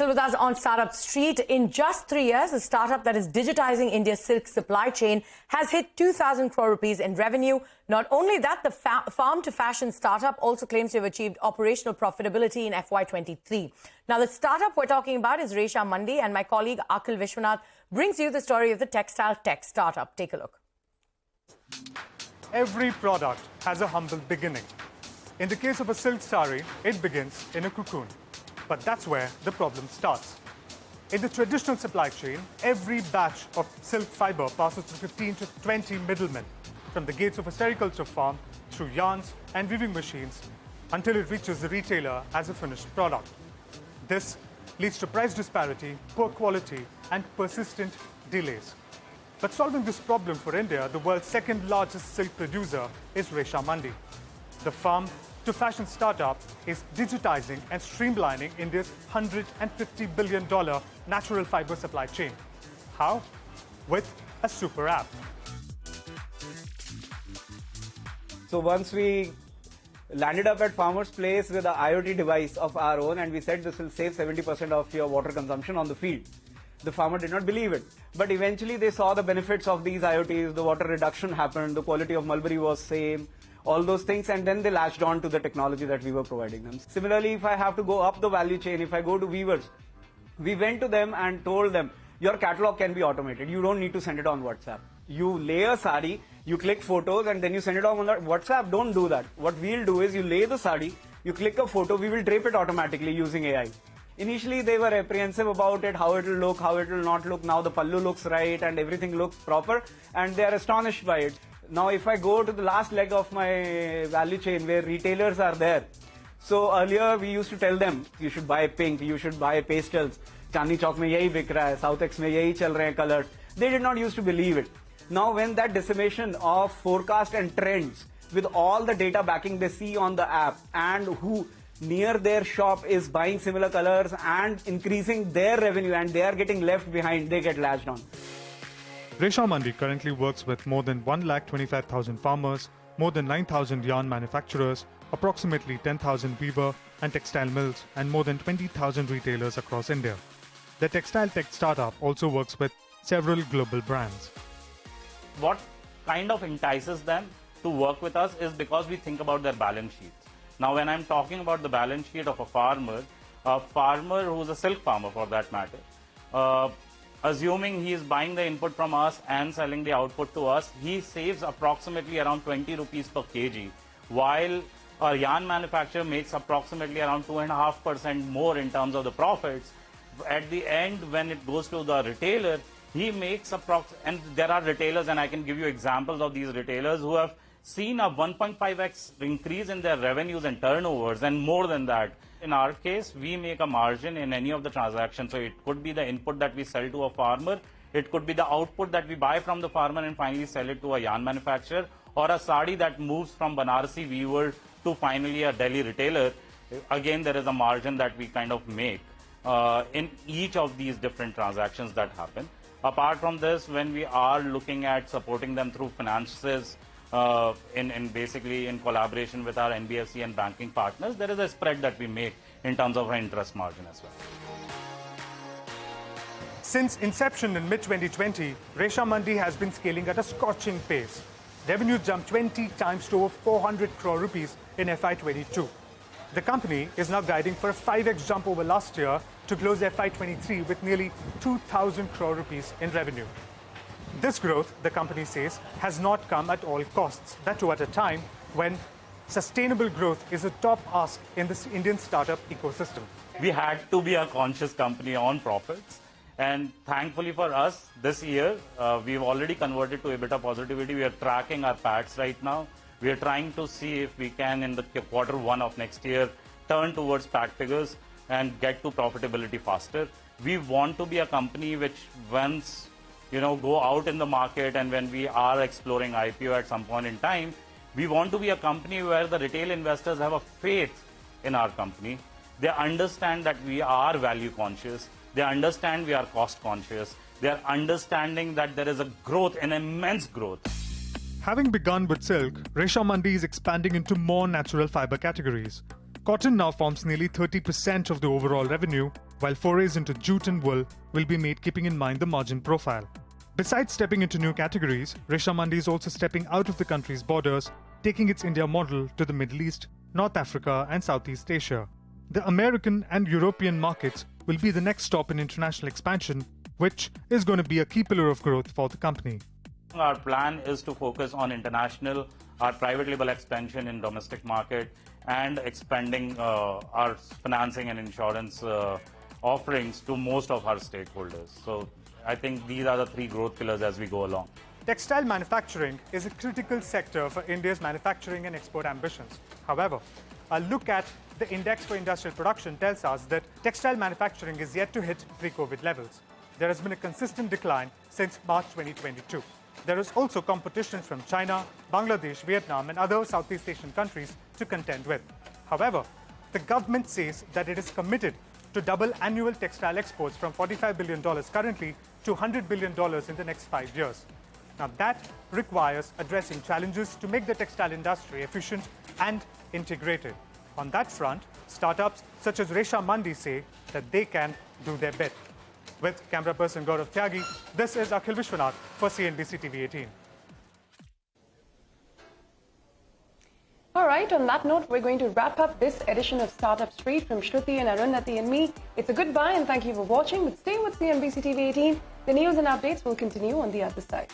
Still with us on Startup Street. In just 3 years, a startup that is digitizing India's silk supply chain has hit 2,000 crore rupees in revenue. Not only that, the farm-to-fashion startup also claims to have achieved operational profitability in FY23. Now, the startup we're talking about is ReshaMandi, and my colleague Akhil Vishwanath brings you the story of the textile tech startup. Take a look. Every product has a humble beginning. In the case of a silk saree, it begins in a cocoon. But that's where the problem starts. In the traditional supply chain, every batch of silk fiber passes through 15 to 20 middlemen, from the gates of a sericulture farm, through yarns and weaving machines, until it reaches the retailer as a finished product. This leads to price disparity, poor quality, and persistent delays. But solving this problem for India, the world's second largest silk producer is ReshaMandi. The farm-to-fashion startup is digitizing and streamlining India's $150 billion natural fiber supply chain. How? With a super app. So once we landed up at farmer's place with an IoT device of our own, and we said this will save 70% of your water consumption on the field. The farmer did not believe it. But eventually they saw the benefits of these IoTs, the water reduction happened, the quality of mulberry was same, all those things, and then they latched on to the technology that we were providing them. Similarly, if I have to go up the value chain, if I go to weavers, we went to them and told them, your catalog can be automated. You don't need to send it on WhatsApp. You lay a sari, you click photos, and then you send it on WhatsApp. Don't do that. What we'll do is you lay the sari, you click a photo, we will drape it automatically using AI. Initially, they were apprehensive about it, how it will look, how it will not look. Now the pallu looks right and everything looks proper, and they are astonished by it. Now, if I go to the last leg of my value chain where retailers are there, so earlier we used to tell them, you should buy pink, you should buy pastels, Chandni Chowk mein yahi bik raha hai, South X mein yahi chal rahe hain colors. They did not used to believe it. Now, when that dissemination of forecast and trends with all the data backing they see on the app, and who near their shop is buying similar colors and increasing their revenue, and they are getting left behind, they get latched on. ReshaMandi currently works with more than 125,000 farmers, more than 9,000 yarn manufacturers, approximately 10,000 weaver and textile mills, and more than 20,000 retailers across India. The textile tech startup also works with several global brands. What kind of entices them to work with us is because we think about their balance sheets. Now, when I'm talking about the balance sheet of a farmer who's a silk farmer for that matter, assuming he is buying the input from us and selling the output to us, he saves approximately around 20 rupees per kg, while a yarn manufacturer makes approximately around 2.5% more in terms of the profits. At the end, when it goes to the retailer, he makes and there are retailers, and I can give you examples of these retailers who have seen a 1.5x increase in their revenues and turnovers, and more than that. In our case, we make a margin in any of the transactions. So it could be the input that we sell to a farmer, it could be the output that we buy from the farmer and finally sell it to a yarn manufacturer, or a sari that moves from Banarasi weaver to finally a Delhi retailer. Again, there is a margin that we kind of make in each of these different transactions that happen. Apart from this, when we are looking at supporting them through finances, basically in collaboration with our NBFC and banking partners, there is a spread that we make in terms of our interest margin as well. Since inception in mid-2020, ReshaMandi has been scaling at a scorching pace. Revenues jumped 20 times to over 400 crore rupees in FY22. The company is now guiding for a 5x jump over last year to close FY23 with nearly 2,000 crore rupees in revenue. This growth, the company says, has not come at all costs, that too at a time when sustainable growth is a top ask in the Indian startup ecosystem. We had to be a conscious company on profits, and thankfully for us, this year, we've already converted to EBITDA positivity. We are tracking our PATs right now. We are trying to see if we can, in the Q1 of next year, turn towards PAT figures and get to profitability faster. We want to be a company which, once go out in the market, and when we are exploring IPO at some point in time, we want to be a company where the retail investors have a faith in our company. They understand that we are value conscious. They understand we are cost conscious. They are understanding that there is a growth, an immense growth. Having begun with silk, ReshaMandi is expanding into more natural fiber categories. Cotton now forms nearly 30% of the overall revenue, while forays into jute and wool will be made keeping in mind the margin profile. Besides stepping into new categories, ReshaMandi is also stepping out of the country's borders, taking its India model to the Middle East, North Africa and Southeast Asia. The American and European markets will be the next stop in international expansion, which is going to be a key pillar of growth for the company. Our plan is to focus on international, our private label expansion in domestic market, and expanding our financing and insurance offerings to most of our stakeholders. So I think these are the three growth pillars as we go along. Textile manufacturing is a critical sector for India's manufacturing and export ambitions. However, a look at the Index for Industrial Production tells us that textile manufacturing is yet to hit pre-COVID levels. There has been a consistent decline since March 2022. There is also competition from China, Bangladesh, Vietnam and other Southeast Asian countries to contend with. However, the government says that it is committed to double annual textile exports from $45 billion currently to $100 billion in the next 5 years. Now that requires addressing challenges to make the textile industry efficient and integrated. On that front, startups such as ReshaMandi say that they can do their bit. With camera person Gaurav Tyagi, this is Akhil Vishwanath for CNBC-TV18. All right, on that note, we're going to wrap up this edition of Startup Street from Shruti and Arundhati and me. It's a goodbye and thank you for watching, but stay with CNBC-TV18. The news and updates will continue on the other side.